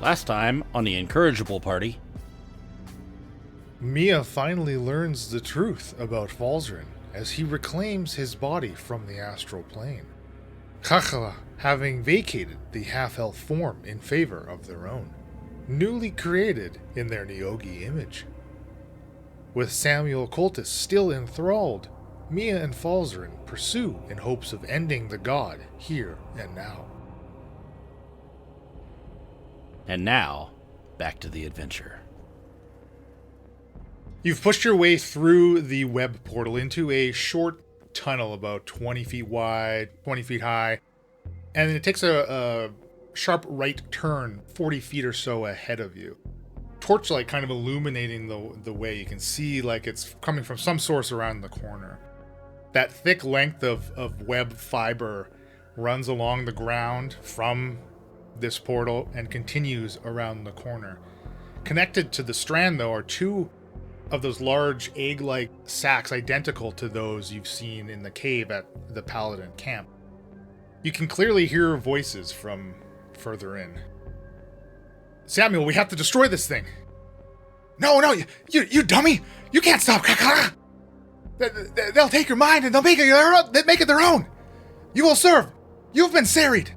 Last time on the Incorrigible party. Mia finally learns the truth about Falzaren as he reclaims his body from the astral plane. Chachala having vacated the half-elf form in favor of their own, newly created in their Neogi image. With Samuel Cultus still enthralled, Mia and Falzaren pursue in hopes of ending the god here and now. And now, back to the adventure. You've pushed your way through the web portal into a short tunnel about 20 feet wide, 20 feet high, and it takes a sharp right turn 40 feet or so ahead of you. Torchlight kind of illuminating the way. You can see like it's coming from some source around the corner. That thick length of web fiber runs along the ground from this portal and continues around the corner. Connected to the strand, though, are two of those large egg-like sacs identical to those you've seen in the cave at the Paladin camp. You can clearly hear voices from further in. Samuel, we have to destroy this thing. No, you dummy! You can't stop Kakara! They'll take your mind and they'll make it their own! You will serve! You've been serried!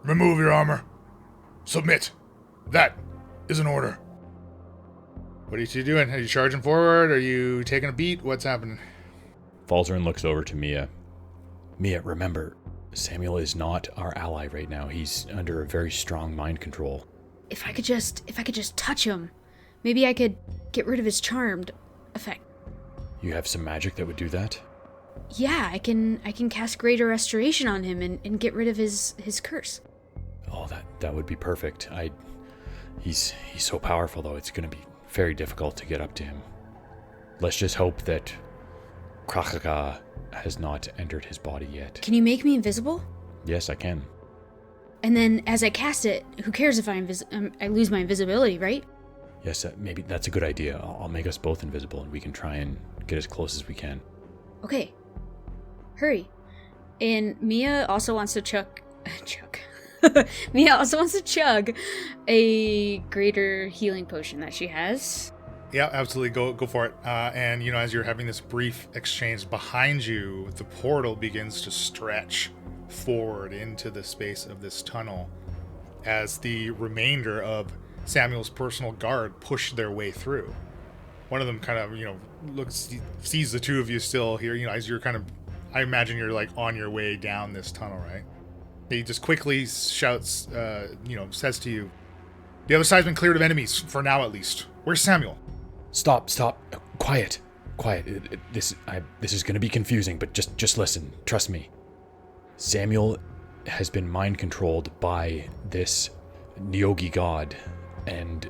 Remove your armor. Submit. That is an order. What are you two doing? Are you charging forward? Are you taking a beat? What's happening? Falzaren looks over to Mia. Mia, remember, Samuel is not our ally right now. He's under a very strong mind control. If I could just touch him, maybe I could get rid of his charmed effect. You have some magic that would do that? Yeah, I can cast Greater Restoration on him and get rid of his curse. Oh, that would be perfect. He's so powerful, though. It's going to be very difficult to get up to him. Let's just hope that Krachaka has not entered his body yet. Can you make me invisible? Yes, I can. And then as I cast it, who cares if I lose my invisibility, right? Yes, maybe that's a good idea. I'll make us both invisible and we can try and get as close as we can. Okay. Hurry. And Mia also wants to Mia also wants to chug a greater healing potion that she has. Yeah, absolutely. Go for it. And, as you're having this brief exchange behind you, the portal begins to stretch forward into the space of this tunnel as the remainder of Samuel's personal guard push their way through. One of them kind of, sees the two of you still here, as you're kind of, I imagine you're like on your way down this tunnel, right? He just quickly shouts, says to you, the other side's been cleared of enemies, for now at least. Where's Samuel? Stop. Quiet. This is going to be confusing, but just listen. Trust me. Samuel has been mind controlled by this Neogi god, and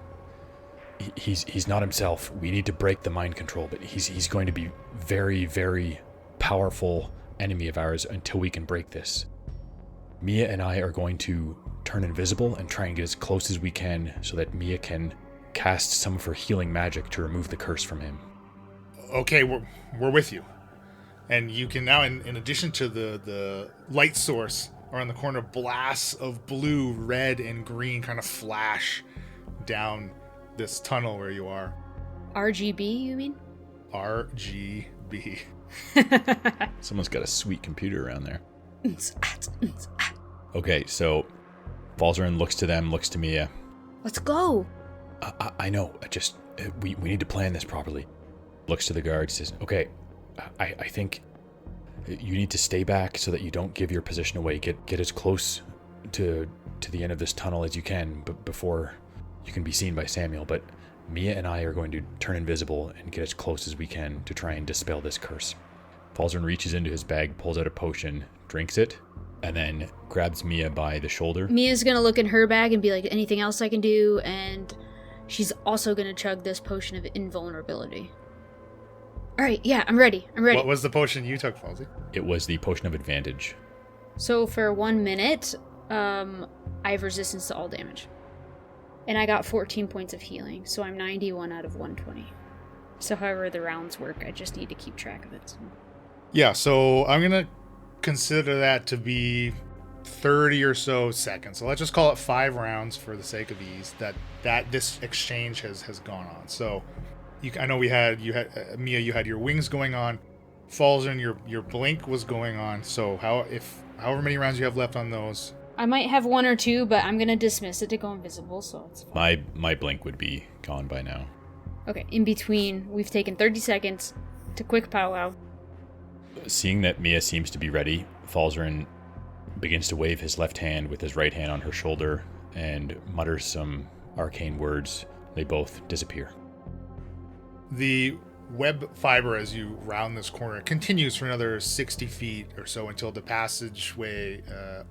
he's not himself. We need to break the mind control, but he's going to be very, very powerful enemy of ours until we can break this. Mia and I are going to turn invisible and try and get as close as we can so that Mia can cast some of her healing magic to remove the curse from him. Okay, we're with you. And you can now, in addition to the light source around the corner, blasts of blue, red, and green kind of flash down this tunnel where you are. RGB, you mean? RGB. Someone's got a sweet computer around there. Okay, so Falzaren looks to them, looks to Mia. Let's go. I know. We need to plan this properly. Looks to the guard, says, okay, I think you need to stay back so that you don't give your position away. Get as close to the end of this tunnel as you can before you can be seen by Samuel. But Mia and I are going to turn invisible and get as close as we can to try and dispel this curse. Falzaren reaches into his bag, pulls out a potion, drinks it, and then grabs Mia by the shoulder. Mia's gonna look in her bag and be like, anything else I can do? And she's also gonna chug this potion of invulnerability. Alright, yeah, I'm ready. What was the potion you took, Falzy? It was the potion of advantage. So for 1 minute, I have resistance to all damage. And I got 14 points of healing, so I'm 91 out of 120. So however the rounds work, I just need to keep track of it. So. Yeah, so I'm going to consider that to be 30 or so seconds. So let's just call it 5 rounds for the sake of ease that this exchange has gone on. So I know you had Mia, you had your wings going on. Falzaren, your blink was going on. So however many rounds you have left on those. I might have 1 or 2, but I'm gonna dismiss it to go invisible, so it's fine. My blink would be gone by now. Okay, in between, we've taken 30 seconds to quick powwow. Seeing that Mia seems to be ready, Falzaren begins to wave his left hand with his right hand on her shoulder and mutters some arcane words. They both disappear. The web fiber, as you round this corner, continues for another 60 feet or so until the passageway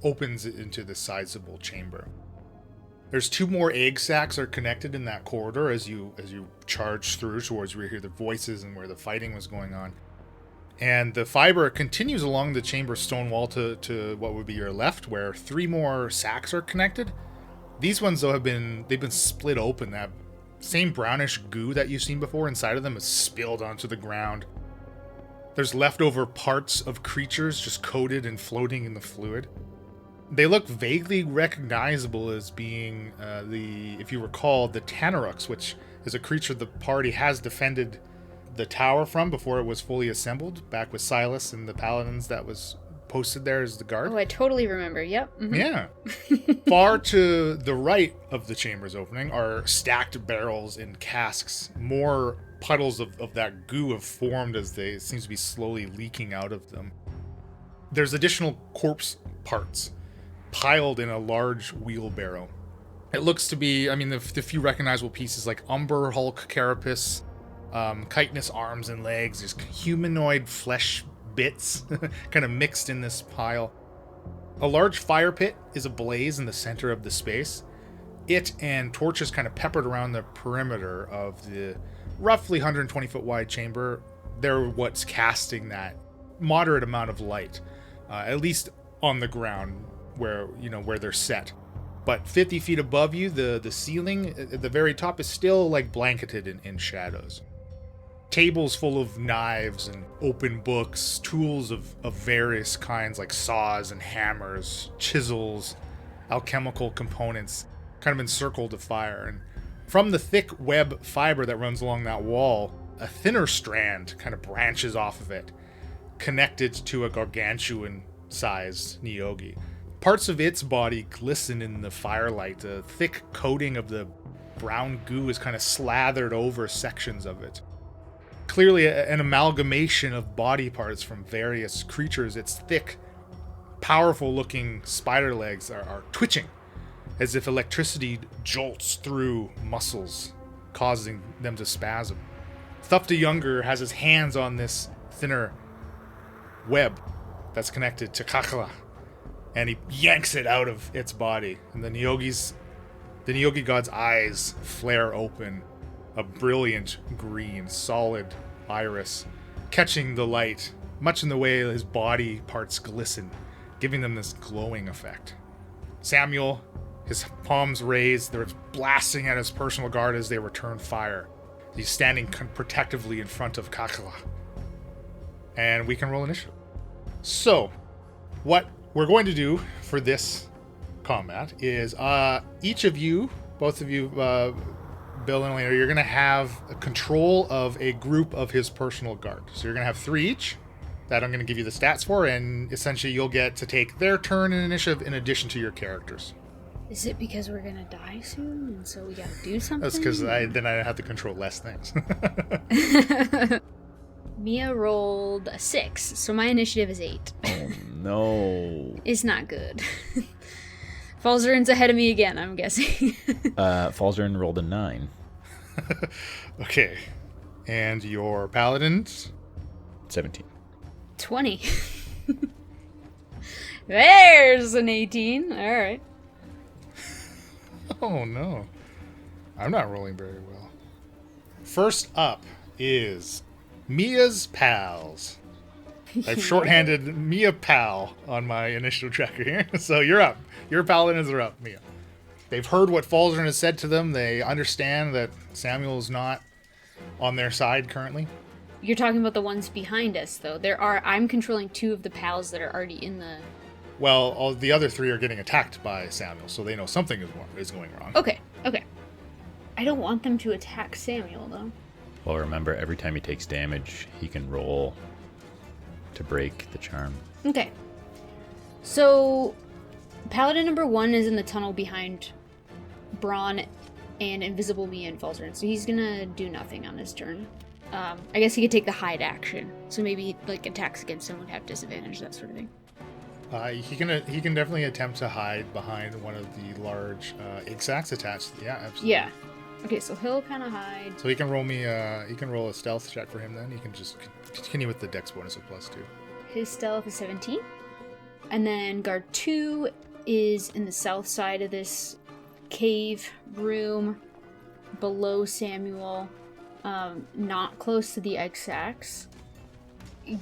opens into the sizable chamber. There's 2 more egg sacs are connected in that corridor as you charge through towards where you hear the voices and where the fighting was going on. And the fiber continues along the chamber stone wall to what would be your left, where 3 more sacs are connected. These ones, though, they've been split open. That same brownish goo that you've seen before inside of them is spilled onto the ground. There's leftover parts of creatures just coated and floating in the fluid. They look vaguely recognizable as being if you recall, the Tanarux, which is a creature the party has defended the tower from before it was fully assembled, back with Silas and the paladins that was posted there as the guard. Oh, I totally remember. Yep. Mm-hmm. Yeah. Far to the right of the chamber's opening are stacked barrels and casks. More puddles of that goo have formed as it seems to be slowly leaking out of them. There's additional corpse parts piled in a large wheelbarrow. It looks to be, the few recognizable pieces like Umber Hulk carapace, chitinous arms and legs, there's humanoid flesh bits kind of mixed in this pile. A large fire pit is ablaze in the center of the space. It and torches kind of peppered around the perimeter of the roughly 120 foot wide chamber. They're what's casting that moderate amount of light, at least on the ground where they're set. But 50 feet above you, the ceiling at the very top is still like blanketed in shadows. Tables full of knives and open books, tools of various kinds like saws and hammers, chisels, alchemical components kind of encircled the fire. And from the thick web fiber that runs along that wall, a thinner strand kind of branches off of it, connected to a gargantuan-sized Neogi. Parts of its body glisten in the firelight. The thick coating of the brown goo is kind of slathered over sections of it. Clearly an amalgamation of body parts from various creatures. Its thick, powerful-looking spider legs are twitching, as if electricity jolts through muscles, causing them to spasm. Thufta Younger has his hands on this thinner web that's connected to Kakala, and he yanks it out of its body. And the Neogi god's eyes flare open, a brilliant green, solid iris, catching the light, much in the way his body parts glisten, giving them this glowing effect. Samuel, his palms raised, they're blasting at his personal guard as they return fire. He's standing protectively in front of Kakala. And we can roll initiative. So, what we're going to do for this combat is each of you, both of you, Bill and Elena, you're going to have a control of a group of his personal guard. So you're going to have 3 each that I'm going to give you the stats for, and essentially you'll get to take their turn in initiative in addition to your characters. Is it because we're going to die soon, and so we got to do something? That's because then I have to control less things. Mia rolled a 6, so my initiative is 8. Oh, no. It's not good. Falzaren's ahead of me again, I'm guessing. Falzaren rolled a 9. Okay. And your paladins? 17. 20. There's an 18. All right. Oh, no. I'm not rolling very well. First up is Mia's pals. I've shorthanded Mia Pal on my initiative tracker here. So you're up. Your paladins are up, Mia. They've heard what Falzaren has said to them. They understand that Samuel is not on their side currently. You're talking about the ones behind us, though. I'm controlling 2 of the pals that are already in the Well, all the other 3 are getting attacked by Samuel, so they know something is going wrong. Okay. I don't want them to attack Samuel, though. Well, remember, every time he takes damage, he can roll to break the charm. Okay. So, Paladin number 1 is in the tunnel behind Braun and Invisible Me and Falzaren, so he's gonna do nothing on his turn. I guess he could take the hide action, so maybe like attacks against him would have disadvantage, that sort of thing. He can definitely attempt to hide behind one of the large egg sacs attached. Yeah, absolutely. Yeah. Okay, so he'll kind of hide. So he can roll me. He can roll a stealth check for him. Then he can just continue with the dex bonus of +2. His stealth is 17, and then guard 2 is in the south side of this cave room, below Samuel, not close to the egg sacs.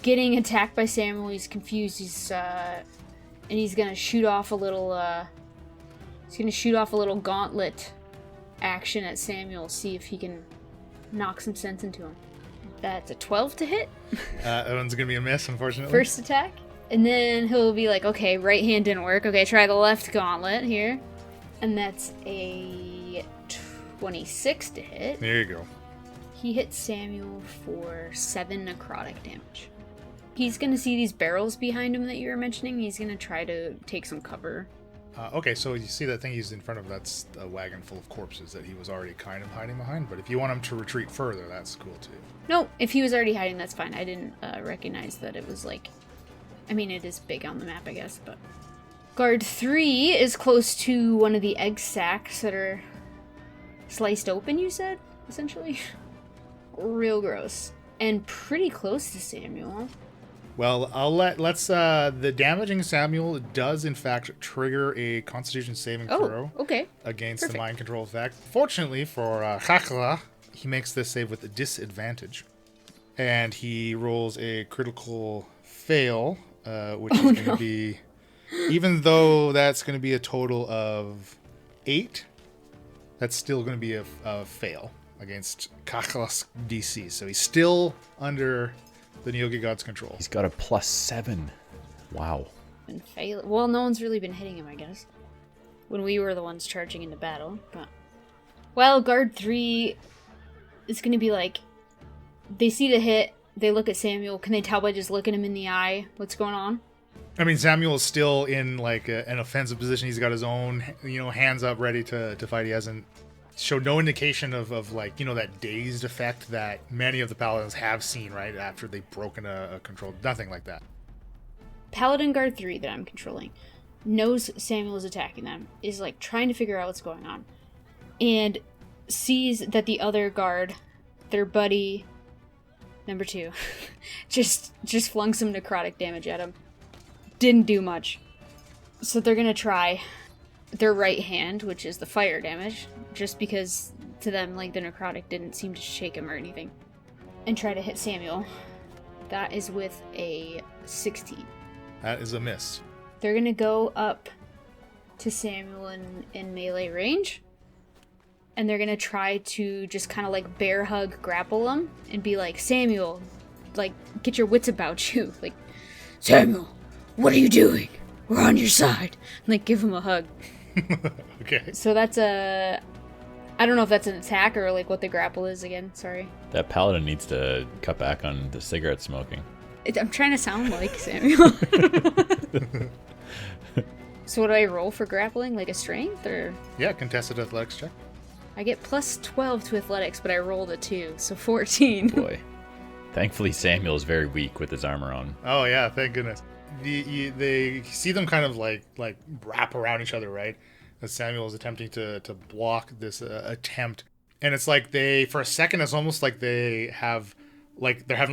Getting attacked by Samuel, he's confused. And he's gonna shoot off a little. Gauntlet action at Samuel. See if he can knock some sense into him. That's a 12 to hit. That one's gonna be a miss, unfortunately. First attack, and then he'll be like, "Okay, right hand didn't work. Okay, try the left gauntlet here," and that's a 26 to hit. There you go. He hits Samuel for 7 necrotic damage. He's gonna see these barrels behind him that you were mentioning. He's gonna try to take some cover. Okay, so you see that thing he's in front of, that's a wagon full of corpses that he was already kind of hiding behind, but if you want him to retreat further, that's cool too. No, if he was already hiding, that's fine. I didn't recognize that it was like... I mean, it is big on the map, I guess, but... Guard 3 is close to one of the egg sacs that are sliced open, you said? Essentially? Real gross. And pretty close to Samuel. Well, let's the damaging Samuel does in fact trigger a Constitution saving throw. Okay. Against Perfect. the mind control effect. Fortunately for Hakla, he makes this save with a disadvantage, and he rolls a critical fail, which is going to be, even though that's going to be a total of 8, that's still going to be a fail against Kakla's DC. So he's still under the Neogi God's control. He's got a +7. Wow. Been well, no one's really been hitting him, I guess. When we were the ones charging into battle. But well, guard 3 is going to be like, they see the hit, they look at Samuel. Can they tell by just looking him in the eye what's going on? I mean, Samuel is still in like an offensive position. He's got his own, hands up, ready to fight. He hasn't showed no indication of like, that dazed effect that many of the paladins have seen, right, after they've broken a control. Nothing like that. Paladin guard 3 that I'm controlling knows Samuel is attacking them, is like trying to figure out what's going on, and sees that the other guard, their buddy number 2, just flung some necrotic damage at him. Didn't do much. So they're gonna try their right hand, which is the fire damage, just because to them, like, the necrotic didn't seem to shake him or anything, and try to hit Samuel. That is with a 16. That is a miss. They're gonna go up to Samuel in melee range, and they're gonna try to just kind of like bear hug grapple him and be like, Samuel, like, get your wits about you. Like, Samuel, what are you doing? We're on your side. Like, give him a hug. Okay. So that's a... I don't know if that's an attack or like what the grapple is again. Sorry. That paladin needs to cut back on the cigarette smoking. I'm trying to sound like Samuel. So what do I roll for grappling? Like a strength or? Yeah, contested athletics check. I get +12 to athletics, but I rolled a 2, so 14. Boy. Thankfully, Samuel is very weak with his armor on. Oh yeah, thank goodness. They see them kind of like wrap around each other, right? As Samuel is attempting to block this attempt, and it's like they, for a second, it's almost like they're having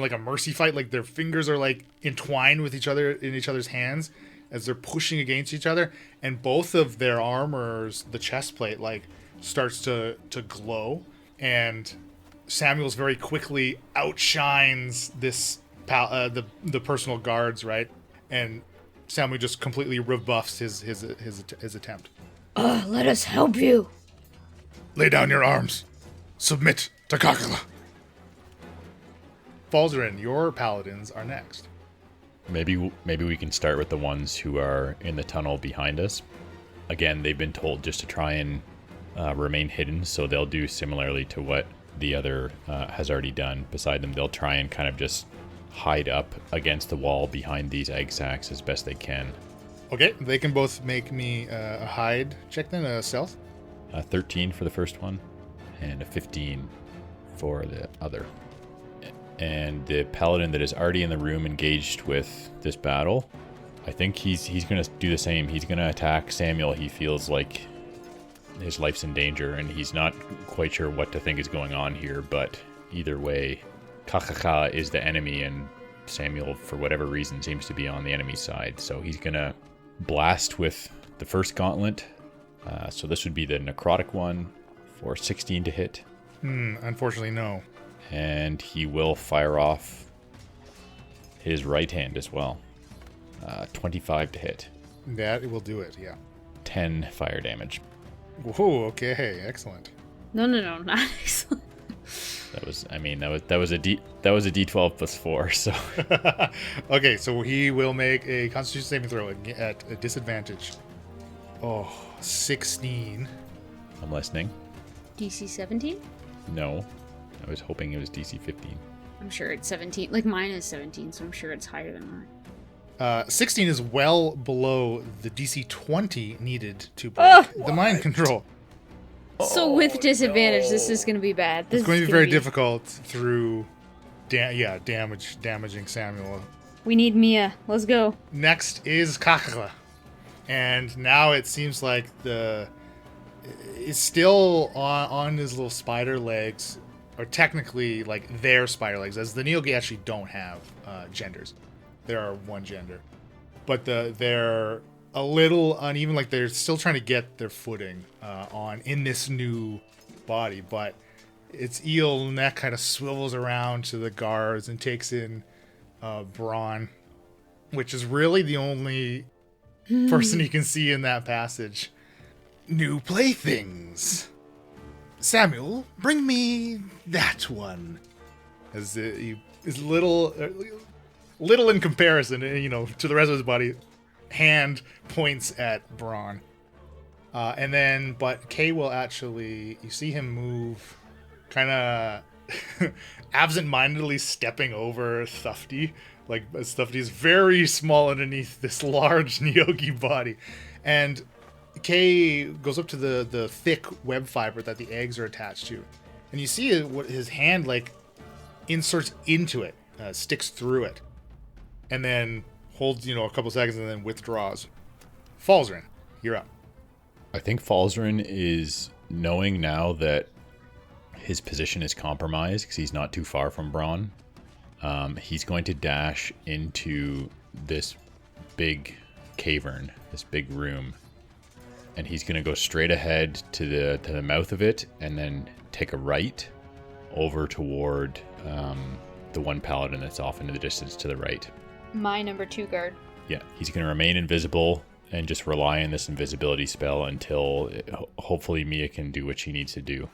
like a mercy fight. Like their fingers are like entwined with each other in each other's hands as they're pushing against each other, and both of their armors, the chest plate, like starts to glow, and Samuel's very quickly outshines this the personal guards, right? And Samuel just completely rebuffs his attempt. Let us help you. Lay down your arms. Submit to Kakala. Falzaren, your paladins are next. Maybe we can start with the ones who are in the tunnel behind us. Again, they've been told just to try and remain hidden, so they'll do similarly to what the other has already done beside them. They'll try and kind of just hide up against the wall behind these egg sacs as best they can. Okay, they can both make me a hide check then, a stealth. 13 for the first one, and a 15 for the other. And the paladin that is already in the room engaged with this battle, I think he's going to do the same. He's going to attack Samuel. He feels like his life's in danger, and he's not quite sure what to think is going on here, but either way, Kakaka is the enemy, and Samuel, for whatever reason, seems to be on the enemy side. So he's going to blast with the first gauntlet. So this would be the necrotic one for 16 to hit. Unfortunately, no. And he will fire off his right hand as well. 25 to hit. That will do it, yeah. 10 fire damage. Whoa, okay, excellent. No, not excellent. That was a D12 plus 4, so. Okay, so he will make a Constitution saving throw at a disadvantage. Oh, 16. I'm listening. DC 17? No. I was hoping it was DC 15. I'm sure it's 17. Like, mine is 17, so I'm sure it's higher than mine. 16 is well below the DC 20 needed to break the mind control. So with disadvantage, this is going to be bad. It's going to be very difficult through, damaging Samuel. We need Mia. Let's go. Next is Kakala. And now it seems like it's still on his little spider legs, or technically like their spider legs, as the Neogi actually don't have genders. There are one gender. But they're a little uneven, like they're still trying to get their footing in this new body, but its eel neck kind of swivels around to the guards and takes in Braun, which is really the only person you can see in that passage. New playthings. Samuel, bring me that one. As he is little in comparison, to the rest of his body. Hand points at Braun. But Kay will actually, you see him move kind of absent-mindedly stepping over Thufty. Like, Thufty is very small underneath this large Neogi body. And Kay goes up to the thick web fiber that the eggs are attached to. And you see his hand, like, inserts into it, sticks through it. And then holds, a couple seconds and then withdraws. Falzaren, you're up. I think Falzaren is knowing now that his position is compromised because he's not too far from Braun. He's going to dash into this big cavern, this big room, and he's going to go straight ahead to the mouth of it, and then take a right over toward the one paladin that's off into the distance to the right. My number 2 guard. Yeah, he's going to remain invisible and just rely on this invisibility spell until hopefully Mia can do what she needs to do.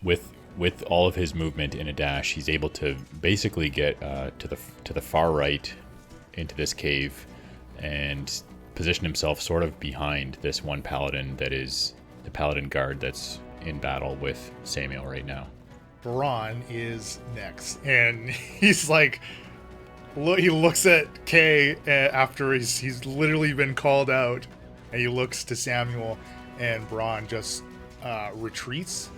With all of his movement in a dash, he's able to basically get to the far right into this cave and position himself sort of behind this one paladin that is the paladin guard that's in battle with Samuel right now. Braun is next, and he's like, he looks at Kay after he's literally been called out, and he looks to Samuel, and Braun just retreats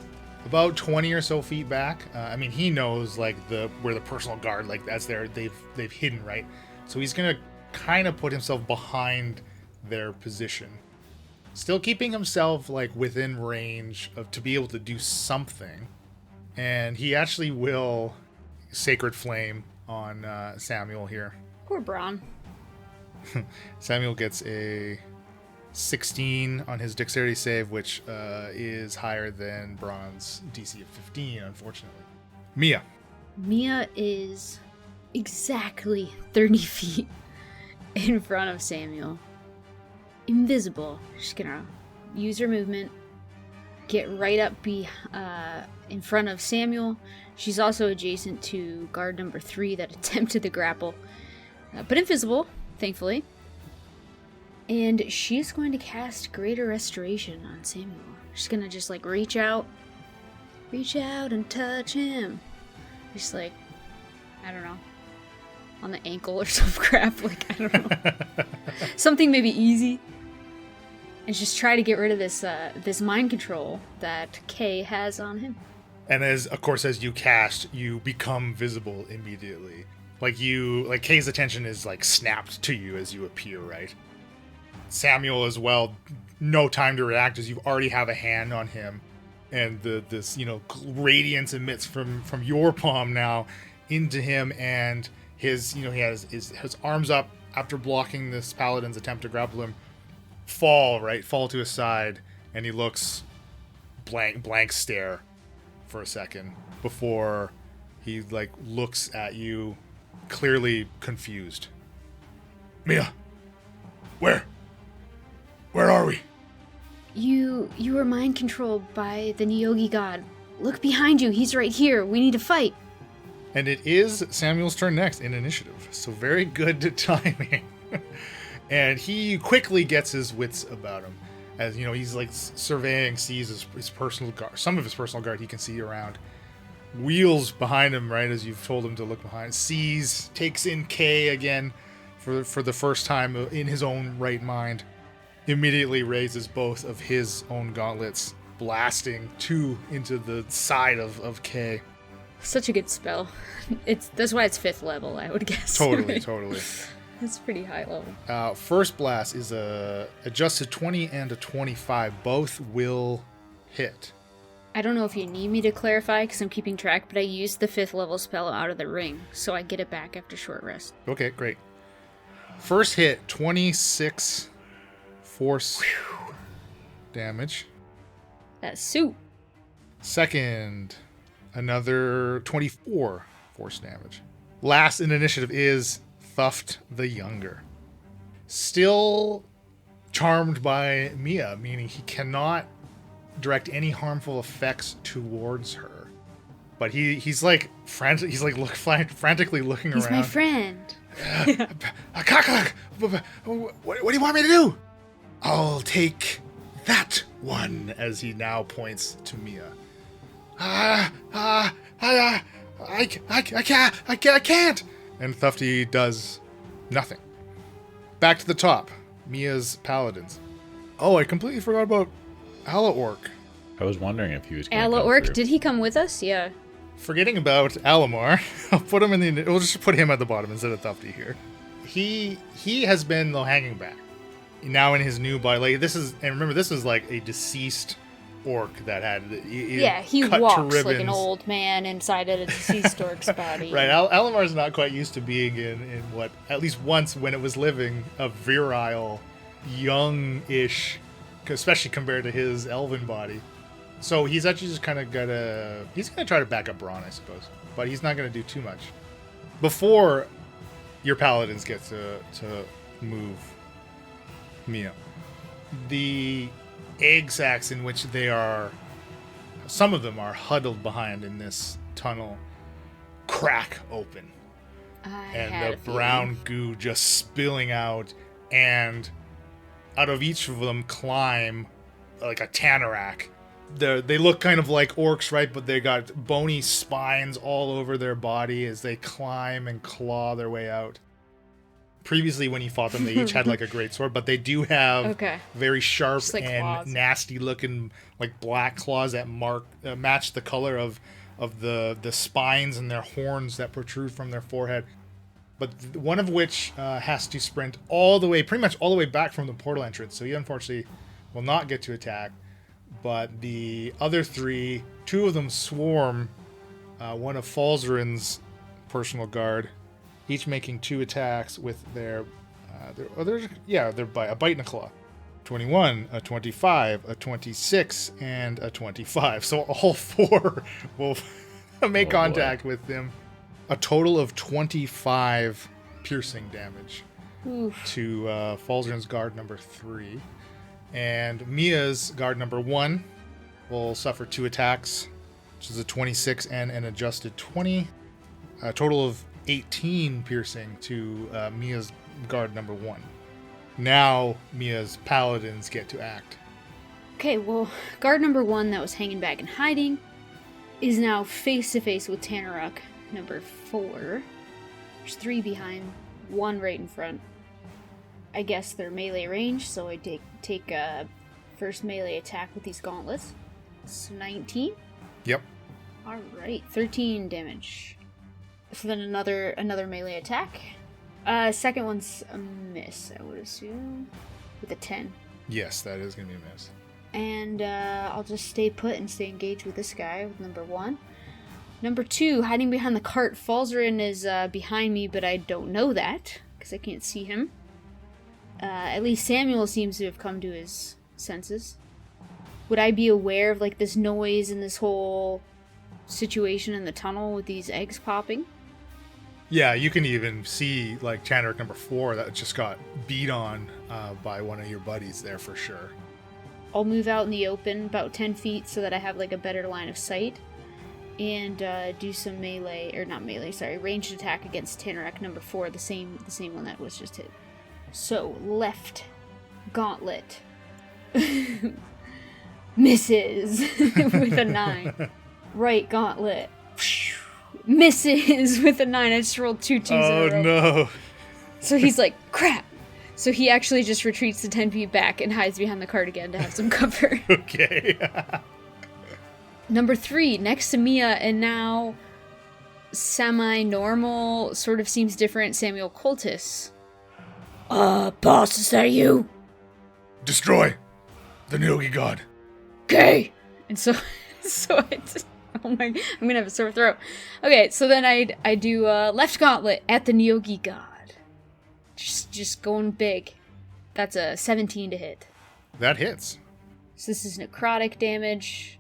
about 20 or so feet back. He knows like where the personal guard, like that's they've hidden, right? So he's gonna kind of put himself behind their position, still keeping himself like within range to be able to do something. And he actually will Sacred Flame on Samuel here. Poor Braun. Samuel gets a 16 on his dexterity save, which is higher than Braun's DC of 15, unfortunately. Mia. Mia is exactly 30 feet in front of Samuel. Invisible. She's gonna use her movement, get right up in front of Samuel. She's also adjacent to guard number 3 that attempted the grapple. but invisible, thankfully. And she's going to cast Greater Restoration on Samuel. She's gonna just like reach out and touch him. Just like, I don't know, on the ankle or some crap. Like, I don't know, something maybe easy. And just try to get rid of this mind control that Kay has on him. And as you cast, you become visible immediately. Like Kay's attention is like snapped to you as you appear, right? Samuel as well, no time to react as you already have a hand on him. And this radiance emits from your palm now into him, and his he has his arms up after blocking this paladin's attempt to grapple him. Fall to his side, and he looks blank stare for a second before he like looks at you, clearly confused. Mia, where are we? You were mind controlled by the Neogi god. Look behind you, he's right here. We need to fight. And it is Samuel's turn next in initiative, so very good timing. And he quickly gets his wits about him. As he's like surveying, sees his personal guard, some of his personal guard he can see around. Wheels behind him, right as you've told him to look behind. Sees, takes in Kay again for the first time in his own right mind. Immediately raises both of his own gauntlets, blasting two into the side of Kay. Such a good spell. That's why it's 5th level, I would guess. Totally. It's pretty high level. First blast is a adjusted 20 and a 25. Both will hit. I don't know if you need me to clarify because I'm keeping track, but I used the 5th level spell out of the ring, so I get it back after short rest. Okay, great. First hit, 26 force damage. That suit. Second, another 24 force damage. Last in initiative is Thuft the Younger. Still charmed by Mia, meaning he cannot direct any harmful effects towards her. But he's like frantically looking around. He's my friend. Kakalak, what do you want me to do? I'll take that one, as he now points to Mia. I can't. And Thufty does nothing. Back to the top. Mia's paladins. Oh, I completely forgot about Ala-Orc. I was wondering if he was going to Ala-Orc, did he come with us? Yeah. Forgetting about Alamar, I'll put him we'll just put him at the bottom instead of Thufty here. He has been hanging back. Now in his new body, like this is like a deceased orc that had he walks like an old man inside of a deceased orc's body. Right, Alamar's not quite used to being in what, at least once when it was living, a virile, young-ish, especially compared to his elven body. So he's actually just kind of he's gonna try to back up Braun, I suppose, but he's not gonna do too much before your paladins get to move Mia. The egg sacs in which some of them are huddled behind in this tunnel, crack open. And the brown goo just spilling out, and out of each of them climb like a Tanarak. They look kind of like orcs, right? But they got bony spines all over their body as they climb and claw their way out. Previously, when you fought them, they each had like a great sword, but they do have very sharp and nasty looking like black claws that match the color of the spines and their horns that protrude from their forehead. But one of which has to sprint pretty much all the way back from the portal entrance, so he unfortunately will not get to attack. But the other three, two of them swarm one of Falzaren's personal guard, each making 2 attacks with their by a bite and a claw. 21, a 25, a 26, and a 25. So all 4 will make contact with them. A total of 25 piercing damage to Falzaren's guard number 3. And Mia's guard number 1 will suffer 2 attacks, which is a 26 and an adjusted 20. A total of 18 piercing to Mia's guard number 1. Now Mia's paladins get to act. Okay, well, guard number 1 that was hanging back and hiding is now face to face with Tanaruk number 4. There's 3 behind, 1 right in front. I guess they're melee range, so I take a first melee attack with these gauntlets. It's 19. Yep. Alright, 13 damage. So then another melee attack. Second one's a miss, I would assume. With a 10. Yes, that is going to be a miss. And I'll just stay put and stay engaged with this guy, with number 1. Number 2, hiding behind the cart. Falzaren is behind me, but I don't know that, because I can't see him. At least Samuel seems to have come to his senses. Would I be aware of, like, this noise and this whole situation in the tunnel with these eggs popping? Yeah, you can even see, like, Tanaruk number 4 that just got beat on by one of your buddies there for sure. I'll move out in the open about 10 feet so that I have, like, a better line of sight. And do some ranged attack against Tanaruk number 4, the same one that was just hit. So, left gauntlet misses with a 9. Right gauntlet misses with a 9. I just rolled 2 2s in a row. Oh no. So he's like, crap. So he actually just retreats to 10 feet back and hides behind the cart again to have some cover. Okay. Number 3, next to Mia, and now semi-normal, sort of seems different, Samuel Coltis. Boss, is that you? Destroy the Neogi god. Okay. And so I just, oh my, I'm gonna have a sore throat. Okay, so then I do left gauntlet at the Neogi god. Just going big. That's a 17 to hit. That hits. So this is necrotic damage.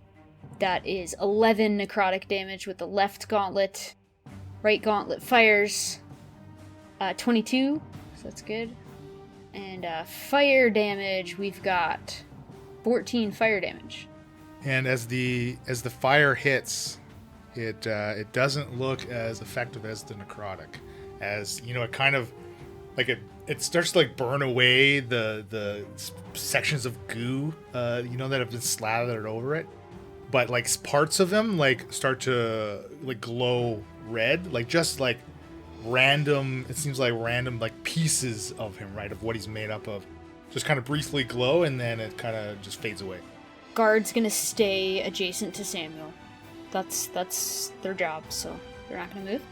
That is 11 necrotic damage with the left gauntlet. Right gauntlet fires 22, so that's good. And fire damage, we've got 14 fire damage. And as the fire hits, it doesn't look as effective as the necrotic. As you know, it kind of like it starts to like burn away the sections of goo that have been slathered over it. But like parts of him like start to like glow red, like just like random. It seems like random like pieces of him, right, of what he's made up of, just kind of briefly glow, and then it kind of just fades away. Guard's gonna stay adjacent to Samuel. That's their job, so they're not gonna move.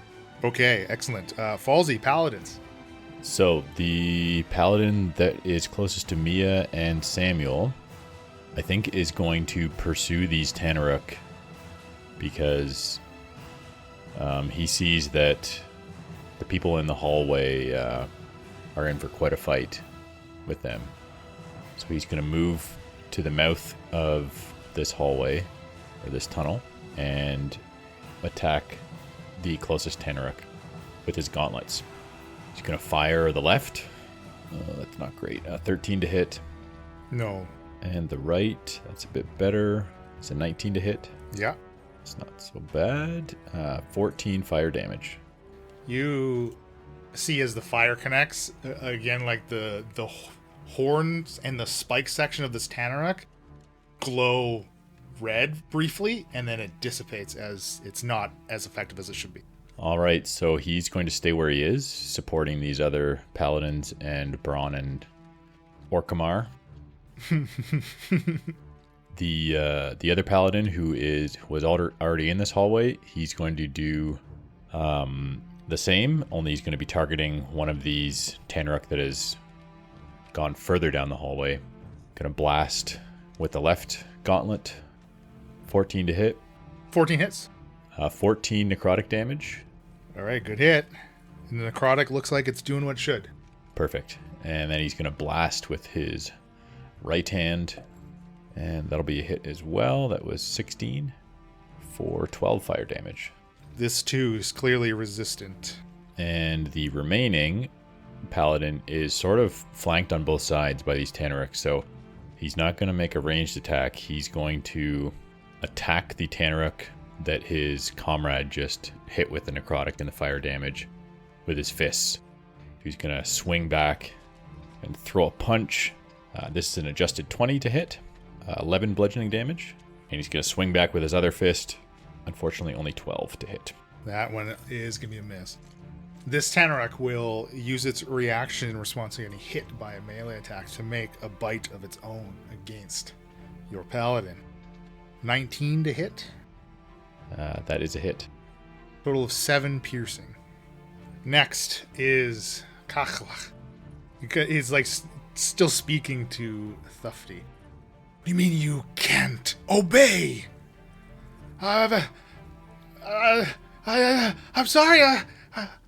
Okay, excellent. Falsey, paladins. So the paladin that is closest to Mia and Samuel, I think, is going to pursue these Tanaruk because he sees that the people in the hallway are in for quite a fight with them. So he's going to move to the mouth of this hallway, or this tunnel, and attack the closest Tanaruk with his gauntlets. He's going to fire the left. That's not great. 13 to hit. No. And the right, that's a bit better. It's a 19 to hit. Yeah. It's not so bad. 14 fire damage. You see as the fire connects, again, like the horns and the spike section of this Tanaruk glow red briefly, and then it dissipates as it's not as effective as it should be. All right, so he's going to stay where he is, supporting these other paladins and Braun and Orkamar. The other paladin who was already in this hallway, he's going to do the same, only he's going to be targeting one of these Tanaruk that has gone further down the hallway. Going to blast with the left gauntlet. 14 to hit. 14 hits. 14 necrotic damage. All right, good hit. And the necrotic looks like it's doing what it should. Perfect. And then he's going to blast with his right hand, and that'll be a hit as well. That was 16 for 12 fire damage. This too is clearly resistant. And the remaining paladin is sort of flanked on both sides by these Tanaruk, so he's not going to make a ranged attack. He's going to attack the Tanaruk that his comrade just hit with the necrotic and the fire damage, with his fists. He's going to swing back and throw a punch. This is an adjusted 20 to hit, 11 bludgeoning damage. And he's going to swing back with his other fist. Unfortunately, only 12 to hit. That one is going to be a miss. This Tanaruk will use its reaction in response to getting hit by a melee attack to make a bite of its own against your paladin. 19 to hit. That is a hit. Total of 7 piercing. Next is Kachlach. He's like still speaking to Thufty. What do you mean you can't obey? I'm sorry.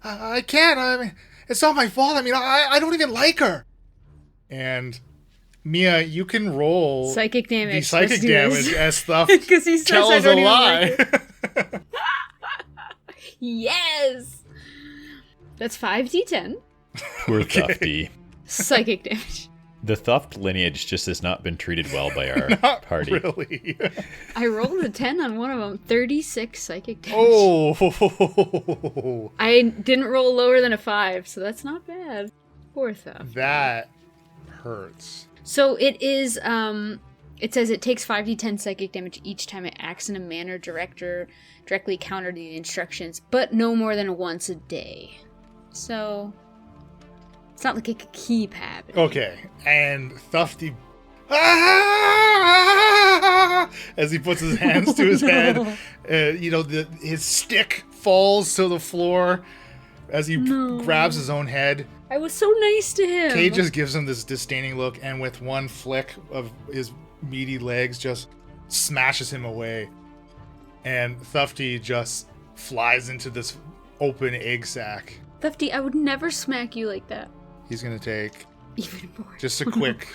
I can't. I mean, it's not my fault. I mean, I don't even like her. And Mia, you can roll psychic damage. The psychic damage as Thuff because he says tells I don't a even lie. Like her. Yes. That's 5d10. Poor Thufty. Psychic damage. The Thuft lineage just has not been treated well by our Not party. Really. I rolled a 10 on one of them. 36 psychic damage. Oh. I didn't roll lower than a 5, so that's not bad. Poor Thuff. That hurts. So it is, it says it takes 5d10 psychic damage each time it acts in a manner directly counter to the instructions, but no more than once a day. So it's not like it could keep happening. Okay, and Thufty, as he puts his hands to his head, his stick falls to the floor as he grabs his own head. I was so nice to him. Kay just gives him this disdaining look, and with one flick of his meaty legs, just smashes him away. And Thufty just flies into this open egg sack. Thufty, I would never smack you like that. He's gonna take Even more. just a quick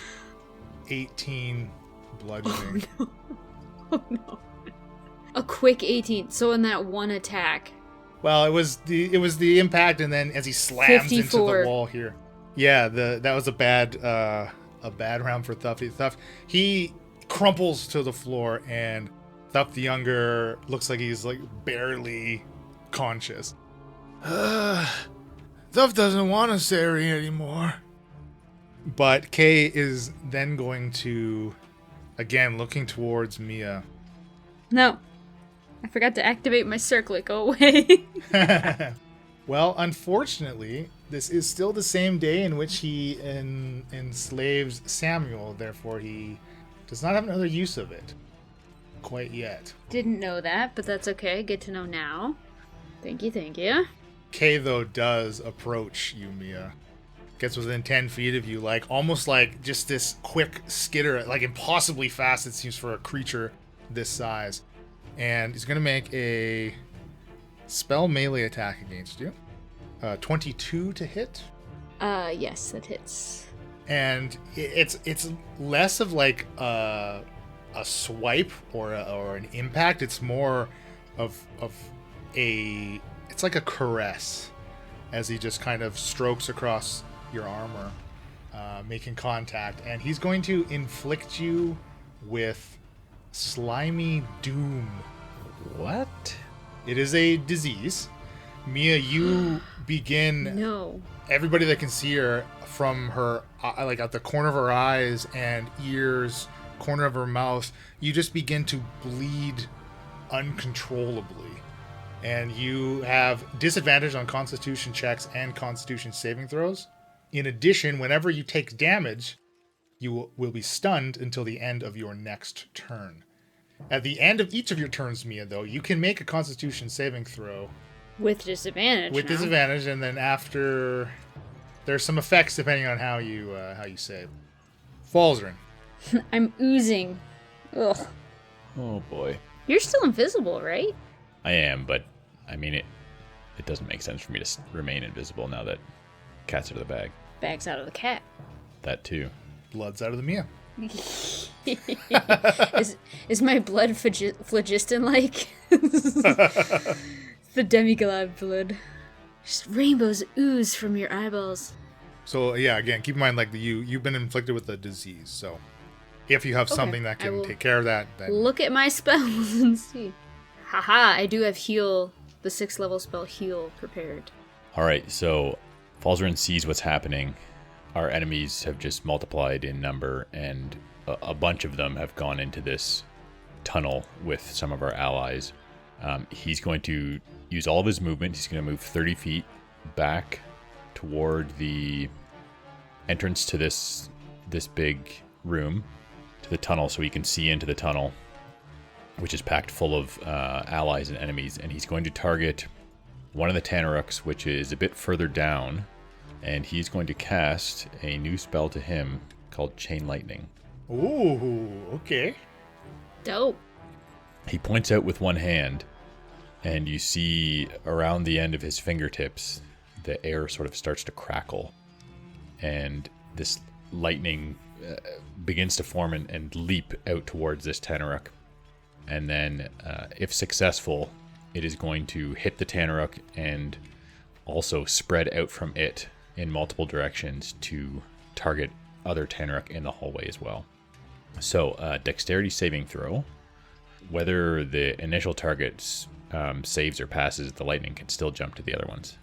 18 bludgeoning. Oh no. A quick 18. So in that one attack. Well, it was the impact, and then as he slams 54. into the wall here. Yeah, that was a bad round for Thufty. He crumples to the floor, and Thuff the Younger looks like he's like barely conscious. Thuff doesn't want to Sari anymore. But Kay is then going to, again, looking towards Mia. No. I forgot to activate my circlet. Go away. Well, unfortunately, this is still the same day in which he enslaves Samuel. Therefore, he does not have another use of it. Quite yet. Didn't know that, but that's okay. Good to know now. Thank you. Kay, though, does approach you, Mia. Gets within 10 feet of you, like almost like just this quick skitter, like impossibly fast it seems for a creature this size. And he's going to make a spell melee attack against you. 22 to hit. Yes, that hits. And it's less of like a swipe or an impact. It's more of it's like a caress as he just kind of strokes across your armor, making contact. And he's going to inflict you with slimy doom. What? It is a disease. Mia, you begin. No. Everybody that can see her from her, like at the corner of her eyes and ears, corner of her mouth, you just begin to bleed uncontrollably. And you have disadvantage on Constitution checks and Constitution saving throws. In addition, whenever you take damage, you will be stunned until the end of your next turn. At the end of each of your turns, Mia, though, you can make a Constitution saving throw. With disadvantage. With disadvantage, and then after, there's some effects depending on how you save. Falzaren. I'm oozing. Ugh. Oh boy. You're still invisible, right? I am, but I mean it doesn't make sense for me to remain invisible now that cat's out of the bag. Bag's out of the cat. That too. Blood's out of the Mia. Is my blood phlogiston like? The demigod blood. Just rainbows ooze from your eyeballs. So yeah, again, keep in mind, like you've been inflicted with a disease. So if you have something that can take care of that, then look at my spells and see. Haha, I do have heal, the 6th level spell heal prepared. All right, so Falzaren sees what's happening. Our enemies have just multiplied in number, and a bunch of them have gone into this tunnel with some of our allies. He's going to use all of his movement. He's going to move 30 feet back toward the entrance to this big room, to the tunnel, so he can see into the tunnel, which is packed full of allies and enemies. And he's going to target one of the Tanaruk's, which is a bit further down, and he's going to cast a new spell to him called Chain Lightning. Ooh, okay. Dope. He points out with one hand, and you see around the end of his fingertips, the air sort of starts to crackle, and this lightning begins to form and leap out towards this Tanaruk. And then, if successful, it is going to hit the Tanaruk and also spread out from it in multiple directions to target other Tanaruk in the hallway as well. So, dexterity saving throw. Whether the initial target saves or passes, the lightning can still jump to the other ones,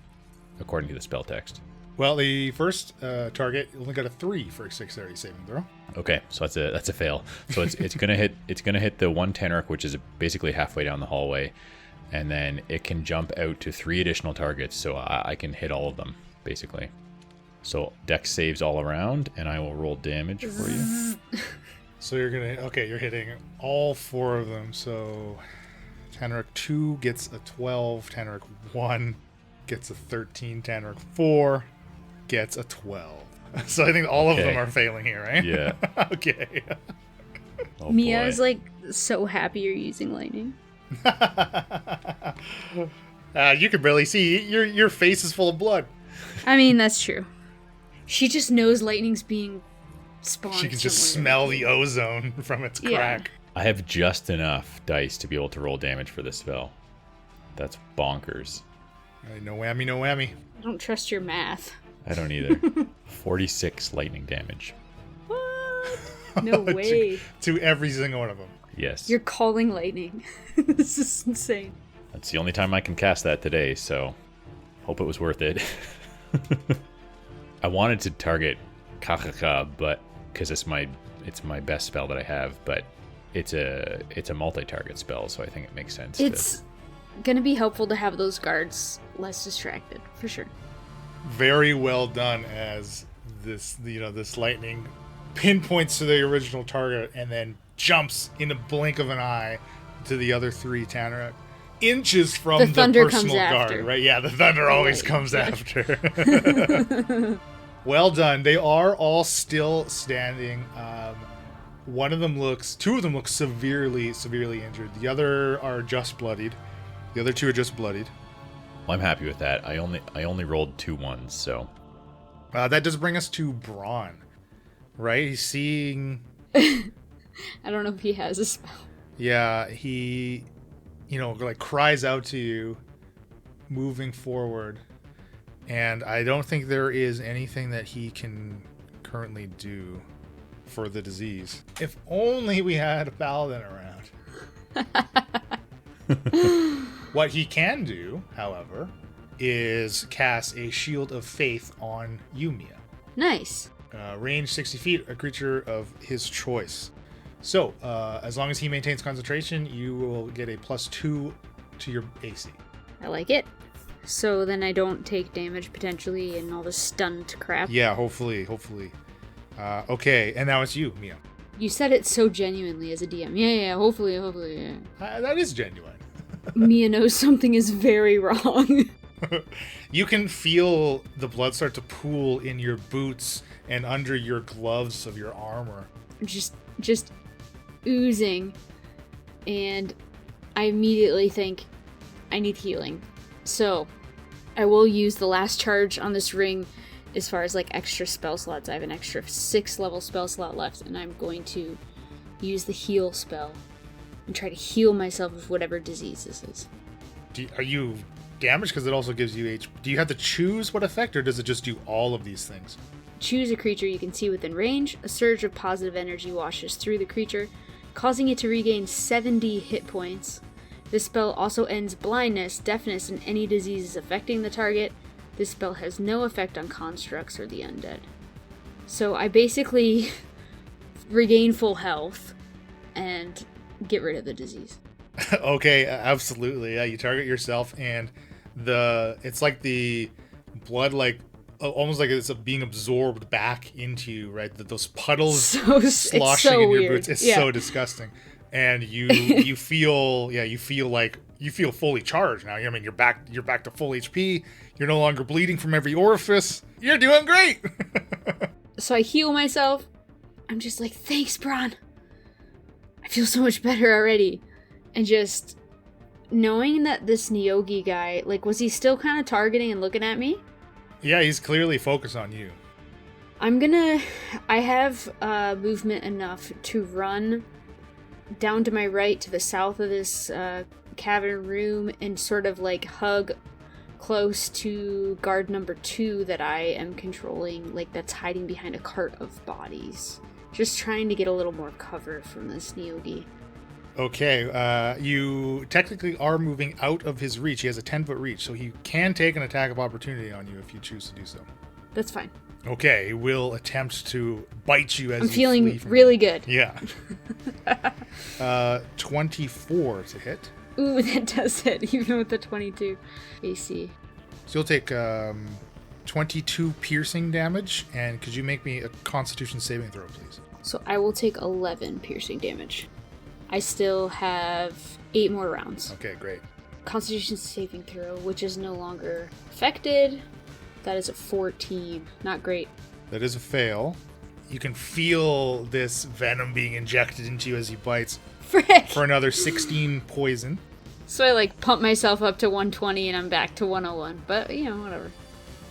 according to the spell text. Well, the first target only got a 3 for a dexterity saving throw. Okay, so that's a fail. So it's gonna hit the one Tanaruk, which is basically halfway down the hallway, and then it can jump out to 3 additional targets. So I can hit all of them basically. So dex saves all around, and I will roll damage for you. So you're hitting all 4 of them. So Tanaruk 2 gets a 12, Tanaruk 1 gets a 13, Tanaruk 4 gets a 12. So I think all of them are failing here, right? Yeah. Okay. Oh, Mia boy. is like so happy you're using lightning. You can barely see. Your face is full of blood. I mean, that's true. She just knows lightning's being spawned. She can just somewhere. smell the ozone from its crack. I have just enough dice to be able to roll damage for this spell. That's bonkers. No whammy, no whammy. I don't trust your math. I don't either. 46 lightning damage. What? No way. To every single one of them. Yes. You're calling lightning. This is insane. That's the only time I can cast that today, so hope it was worth it. I wanted to target Kakaka, but because it's my best spell that I have, but it's a multi-target spell, so I think it makes sense. It's gonna be helpful to have those guards less distracted, for sure. Very well done, as this lightning pinpoints to the original target and then jumps in a blink of an eye to the other 3 Tanaruk. Inches from the thunder personal comes guard, after. right? Yeah, the thunder always comes after. Well done. They are all still standing. Two of them look severely injured. The other are just bloodied. The other 2 are just bloodied. Well, I'm happy with that. I only rolled 2 1s, so That does bring us to Braun, right? He's seeing. I don't know if he has a spell. Yeah, he, cries out to you, moving forward, and I don't think there is anything that he can currently do for the disease. If only we had a paladin around. What he can do, however, is cast a Shield of Faith on you, Mia. Nice. Range 60 feet, a creature of his choice. So, as long as he maintains concentration, you will get a +2 to your AC. I like it. So then I don't take damage potentially and all the stunned crap. Yeah, hopefully. Okay, and now it's you, Mia. You said it so genuinely as a DM. Yeah, hopefully, yeah. That is genuine. Mia knows something is very wrong. You can feel the blood start to pool in your boots and under your gloves of your armor. just oozing, and I immediately think I need healing. So I will use the last charge on this ring as far as like extra spell slots. I have an extra 6 level spell slot left, and I'm going to use the heal spell and try to heal myself of whatever disease this is. Are you damaged? Because it also gives you HP. Do you have to choose what effect, or does it just do all of these things? Choose a creature you can see within range. A surge of positive energy washes through the creature, causing it to regain 70 hit points. This spell also ends blindness, deafness, and any diseases affecting the target. This spell has no effect on constructs or the undead. So I basically regain full health and get rid of the disease. Okay, absolutely. Yeah, you target yourself, and it's like the blood, like almost like it's being absorbed back into you, right? Those puddles sloshing in your boots. It's so disgusting, and you feel fully charged now. I mean, you're back to full HP. You're no longer bleeding from every orifice. You're doing great. So I heal myself. I'm just like, thanks, Bron. I feel so much better already. And just knowing that this Neogi guy, like, was he still kind of targeting and looking at me? Yeah, he's clearly focused on you. I have movement enough to run down to my right to the south of this cavern room and sort of like hug close to guard number 2 that I am controlling, like that's hiding behind a cart of bodies. Just trying to get a little more cover from this Neogi. Okay, you technically are moving out of his reach. He has a 10-foot reach, so he can take an attack of opportunity on you if you choose to do so. That's fine. Okay, he will attempt to bite you as I'm you feeling flee from really him. good. Yeah. 24 to hit. Ooh, that does hit, even with the 22 AC. So you'll take 22 piercing damage, and could you make me a Constitution saving throw, please? So I will take 11 piercing damage. I still have 8 more rounds. Okay, great. Constitution saving throw, which is no longer affected. That is a 14. Not great. That is a fail. You can feel this venom being injected into you as he bites. Frick! For another 16 poison. So I pump myself up to 120 and I'm back to 101. But, whatever.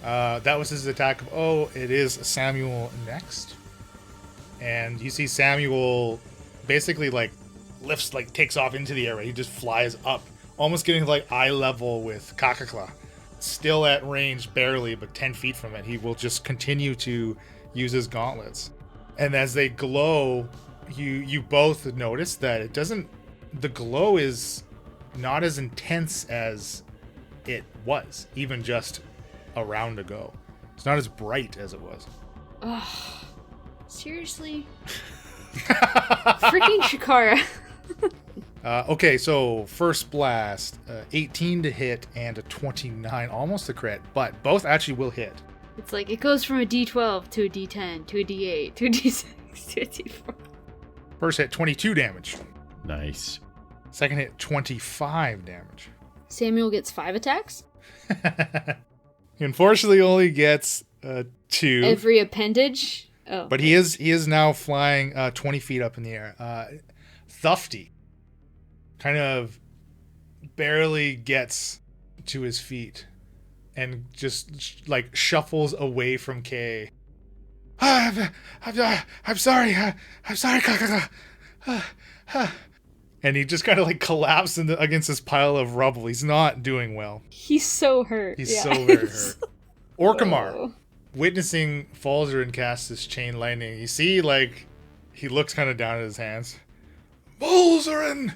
That was his attack. Oh, it is Samuel next. And you see Samuel basically lifts, takes off into the air. He just flies up, almost getting eye level with Kakakla. Still at range, barely, but 10 feet from it. He will just continue to use his gauntlets. And as they glow, you both notice that the glow is not as intense as it was, even just a round ago. It's not as bright as it was. Ugh. Seriously? Freaking Shikara. Okay, so first blast, 18 to hit and a 29, almost a crit, but both actually will hit. It's it goes from a D12 to a D10 to a D8 to a D6 to a D4. First hit, 22 damage. Nice. Second hit, 25 damage. Samuel gets 5 attacks? He unfortunately only gets 2. Every appendage? Oh. But he is now flying 20 feet up in the air. Thufty kind of barely gets to his feet and just shuffles away from Kay. I'm sorry. I'm sorry, Kakaka. And he just kind of collapsed against this pile of rubble. He's not doing well. He's so hurt. He's so very hurt. Orkamar, witnessing Falzaren cast this chain lightning, you see, he looks kind of down at his hands. Falzaren,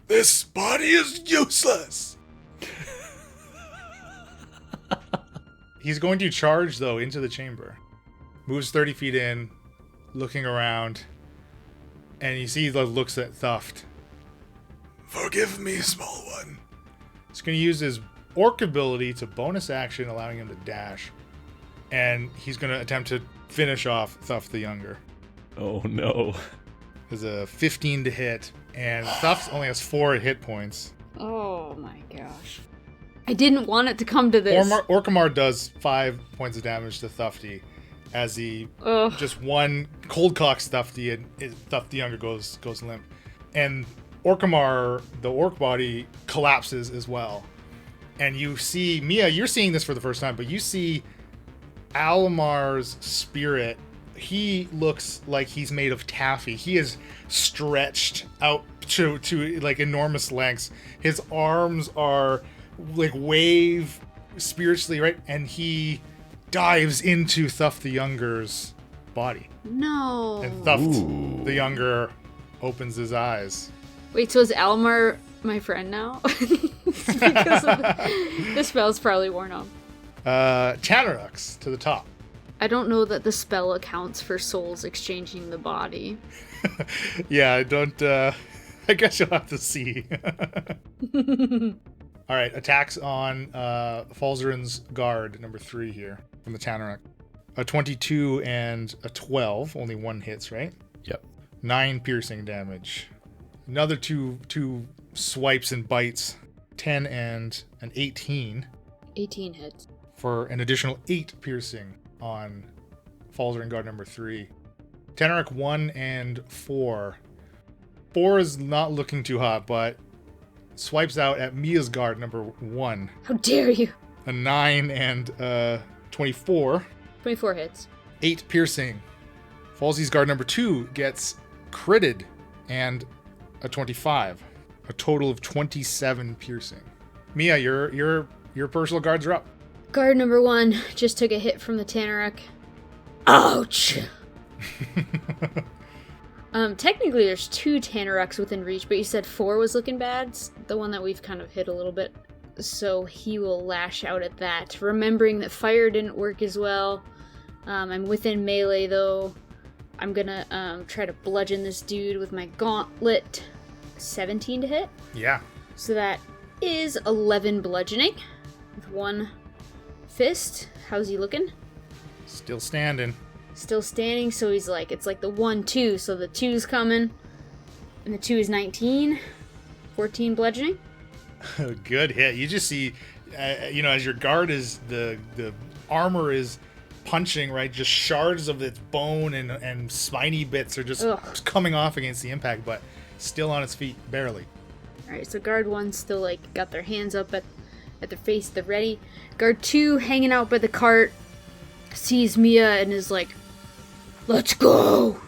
this body is useless. He's going to charge, though, into the chamber. Moves 30 feet in, looking around, and you see looks at Thuft. Forgive me, small one. He's going to use his orc ability to bonus action, allowing him to dash. And he's going to attempt to finish off Thuft the Younger. Oh, no. There's a 15 to hit, and Thuft only has 4 hit points. Oh my gosh. I didn't want it to come to this. Orkamar does 5 points of damage to Thufty as he just one cold cocks Thufty, and Thuft the Younger goes limp. And Orkamar, the orc body, collapses as well. And you see, Mia, you're seeing this for the first time, but you see Alamar's spirit. He looks like he's made of taffy. He is stretched out to enormous lengths. His arms are wave spiritually, right? And he dives into Thuft the Younger's body. No. And Thuft the Younger opens his eyes. Wait, so is Almar my friend now? Because the spell's probably worn off. Tanarux to the top. I don't know that the spell accounts for souls exchanging the body. Yeah, I don't. I guess you'll have to see. All right, attacks on Falzaren's guard, number 3 here from the Tanaruk. A 22 and a 12, only one hits, right? Yep. 9 piercing damage. Another two swipes and bites. 10 and an 18 18 hits. for an additional 8 piercing on Falzaren guard number 3. Tanaruk 1 and 4. 4 is not looking too hot, but swipes out at Mia's guard number 1. How dare you? A 9 and 24. 24 hits. 8 piercing. Falzy's guard number 2 gets critted and a 25. A total of 27 piercing. Mia, your personal guards are up. Guard number 1 just took a hit from the Tanaruk. Ouch! Technically there's 2 Tanaruks within reach, but you said 4 was looking bad. It's the one that we've kind of hit a little bit. So he will lash out at that. Remembering that fire didn't work as well. I'm within melee though. I'm gonna try to bludgeon this dude with my gauntlet. 17 to hit. Yeah. So that is 11 bludgeoning with 1 fist. How's he looking? Still standing. Still standing, so he's like, it's like the 1-2, so the 2's coming, and the 2 is 19, 14 bludgeoning. Good hit. You just see, as your guard is, the armor is punching, right? Just shards of its bone and spiny bits are just coming off against the impact, but still on its feet, barely. Alright, so guard 1 still, like, got their hands up at their face, they're ready. Guard 2 hanging out by the cart, sees Mia and is like, let's go!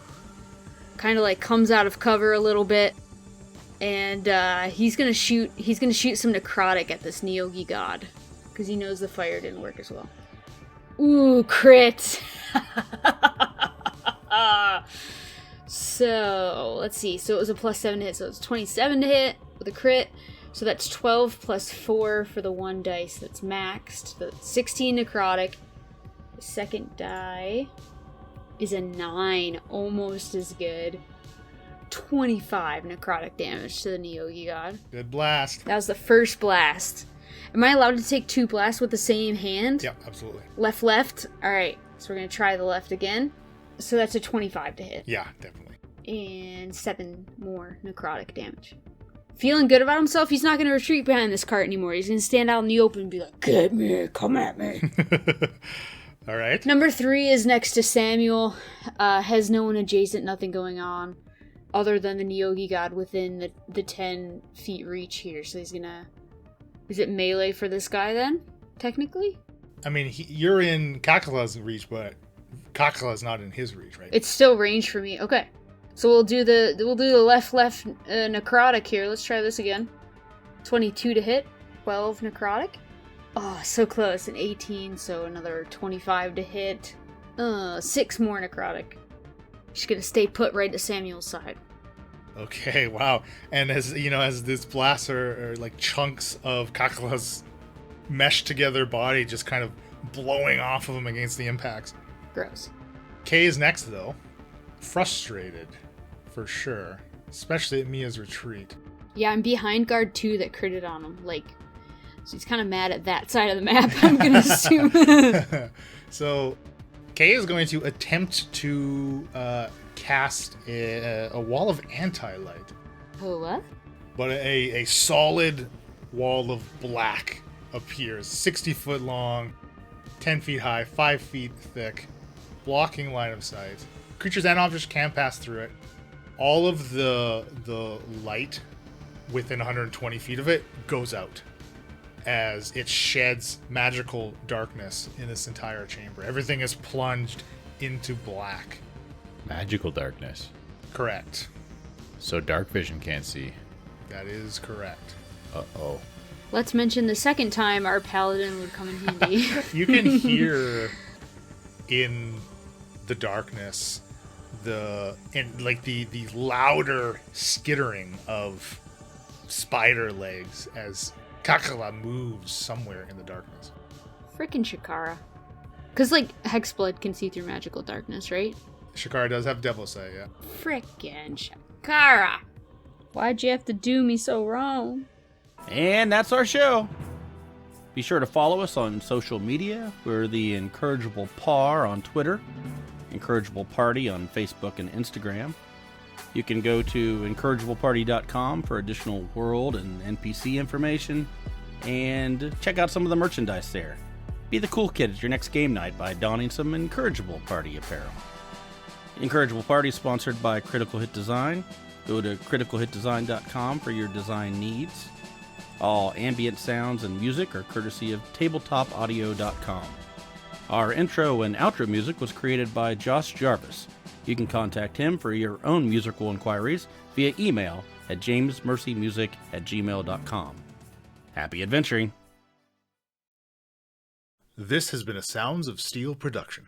Kind of like comes out of cover a little bit, and he's gonna shoot some necrotic at this Neogi god, because he knows the fire didn't work as well. Ooh, crit! So, let's see. So it was a +7 to hit, so it's 27 to hit with a crit. So that's 12 plus 4 for the 1 dice that's maxed. So that's 16 necrotic. The second die is a 9, almost as good. 25 necrotic damage to the Neogi god. Good blast. That was the first blast. Am I allowed to take 2 blasts with the same hand? Yep, absolutely. Left. Alright, so we're going to try the left again. So that's a 25 to hit. Yeah, definitely. And 7 more necrotic damage. Feeling good about himself, he's not going to retreat behind this cart anymore. He's going to stand out in the open and be like, get me, come at me. All right. Number 3 is next to Samuel. Has no one adjacent, nothing going on. Other than the Neogi god within the 10 feet reach here. So he's going to... Is it melee for this guy then, technically? I mean, you're in Kakala's reach, but Kakala's not in his reach, right? It's still range for me. Okay. So we'll do the left necrotic here. Let's try this again. 22 to hit, 12 necrotic. Oh, so close. An 18, so another 25 to hit. 6 more necrotic. Just gonna stay put right to Samuel's side. Okay, wow. And as this blasts are like chunks of Kakala's meshed together body just kind of blowing off of him against the impacts. Gross. Kay is next though. Frustrated. For sure. Especially at Mia's retreat. Yeah, I'm behind guard 2 that critted on him. So he's kind of mad at that side of the map, I'm gonna assume. So, Kay is going to attempt to cast a wall of anti-light. Oh, what? But a solid wall of black appears. 60 foot long, 10 feet high, 5 feet thick, blocking line of sight. Creatures and objects can pass through it. All of the light within 120 feet of it goes out as it sheds magical darkness in this entire chamber. Everything is plunged into black. Magical darkness. Correct. So dark vision can't see. That is correct. Uh-oh. Let's mention the second time our paladin would come in handy. You can hear in the darkness the louder skittering of spider legs as Kakala moves somewhere in the darkness. Frickin' Shakara. Because, like, Hexblood can see through magical darkness, right? Shakara does have Devil Sight, yeah. Frickin' Shakara! Why'd you have to do me so wrong? And that's our show. Be sure to follow us on social media. We're the Incorrigible Par on Twitter, Incorrigible Party on Facebook and Instagram. You can go to incorrigibleparty.com for additional world and NPC information, and check out some of the merchandise there. Be the cool kid at your next game night by donning some Incorrigible Party apparel. Incorrigible Party is sponsored by Critical Hit Design. Go to criticalhitdesign.com for your design needs. All ambient sounds and music are courtesy of tabletopaudio.com. Our intro and outro music was created by Josh Jarvis. You can contact him for your own musical inquiries via email at jamesmercymusic@gmail.com. Happy adventuring! This has been a Sounds of Steel production.